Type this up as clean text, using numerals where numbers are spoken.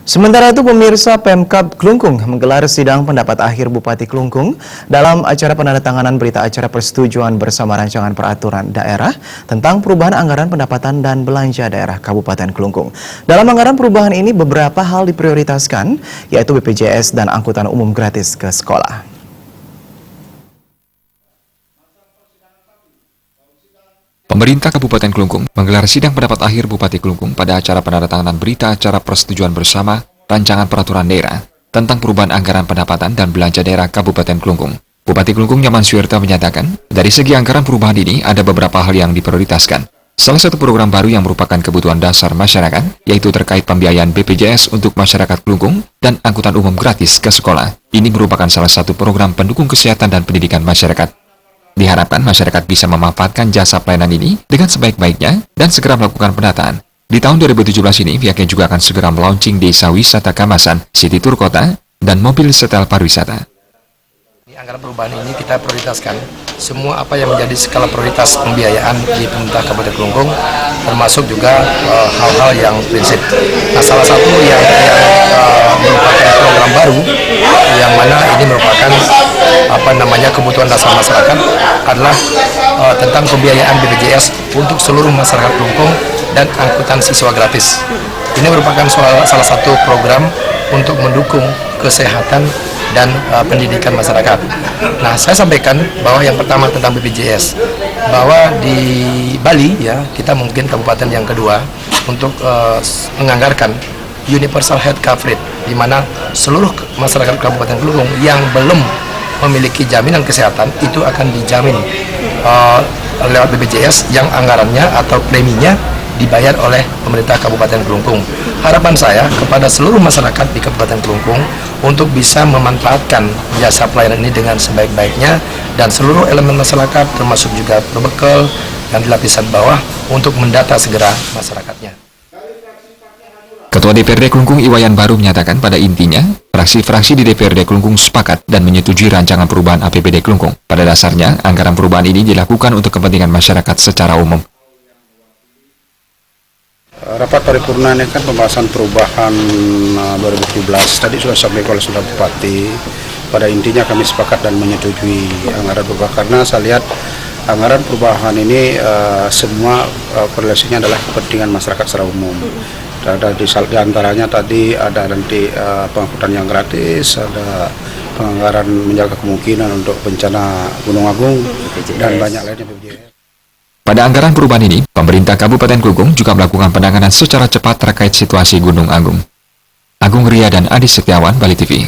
Sementara itu, pemirsa, Pemkab Klungkung menggelar sidang pendapat akhir Bupati Klungkung dalam acara penandatanganan berita acara persetujuan bersama rancangan peraturan daerah tentang perubahan anggaran pendapatan dan belanja daerah Kabupaten Klungkung. Dalam anggaran perubahan ini, beberapa hal diprioritaskan, yaitu BPJS dan angkutan umum gratis ke sekolah. Pemerintah Kabupaten Klungkung menggelar sidang pendapat akhir Bupati Klungkung pada acara penandatanganan berita acara persetujuan bersama rancangan peraturan daerah tentang perubahan anggaran pendapatan dan belanja daerah Kabupaten Klungkung. Bupati Klungkung Nyaman Suwirta menyatakan, dari segi anggaran perubahan ini ada beberapa hal yang diprioritaskan. Salah satu program baru yang merupakan kebutuhan dasar masyarakat, yaitu terkait pembiayaan BPJS untuk masyarakat Klungkung dan angkutan umum gratis ke sekolah. Ini merupakan salah satu program pendukung kesehatan dan pendidikan masyarakat. Diharapkan masyarakat bisa memanfaatkan jasa pelayanan ini dengan sebaik-baiknya dan segera melakukan pendataan. Di tahun 2017 ini, pihaknya juga akan segera melaunching Desa Wisata Kamasan, City Tour Kota, dan mobil setel pariwisata. Anggaran perubahan ini kita prioritaskan semua apa yang menjadi skala prioritas pembiayaan di pemerintah Kabupaten Klungkung, termasuk juga hal-hal yang prinsip. Nah, salah satu yang merupakan program baru yang mana ini merupakan kebutuhan dasar masyarakat adalah tentang pembiayaan BPJS untuk seluruh masyarakat Klungkung dan angkutan siswa gratis. Ini merupakan salah satu program untuk mendukung kesehatan dan pendidikan masyarakat. Nah, saya sampaikan bahwa yang pertama tentang BPJS, bahwa di Bali ya kita mungkin kabupaten yang kedua untuk menganggarkan universal health coverage, di mana seluruh masyarakat Kabupaten Klungkung yang belum memiliki jaminan kesehatan itu akan dijamin lewat BPJS yang anggarannya atau preminya dibayar oleh pemerintah Kabupaten Klungkung. Harapan saya kepada seluruh masyarakat di Kabupaten Klungkung untuk bisa memanfaatkan jasa pelayanan ini dengan sebaik-baiknya dan seluruh elemen masyarakat termasuk juga berbekal yang di lapisan bawah untuk mendata segera masyarakatnya. Ketua DPRD Klungkung Iwayan Baru menyatakan pada intinya, fraksi-fraksi di DPRD Klungkung sepakat dan menyetujui rancangan perubahan APBD Klungkung. Pada dasarnya, anggaran perubahan ini dilakukan untuk kepentingan masyarakat secara umum. Rapat paripurna ini kan pembahasan perubahan 2017. Tadi sudah disampaikan oleh Saudara Bupati. Pada intinya kami sepakat dan menyetujui anggaran perubahan karena saya lihat anggaran perubahan ini semua korelasinya adalah kepentingan masyarakat secara umum. Ada di antaranya tadi ada nanti pengangkutan yang gratis, ada penganggaran menjaga kemungkinan untuk bencana Gunung Agung dan banyak lainnya BPJS. Pada anggaran perubahan ini, pemerintah Kabupaten Klungkung juga melakukan penanganan secara cepat terkait situasi Gunung Agung. Agung Ria dan Adi Setiawan, Bali TV.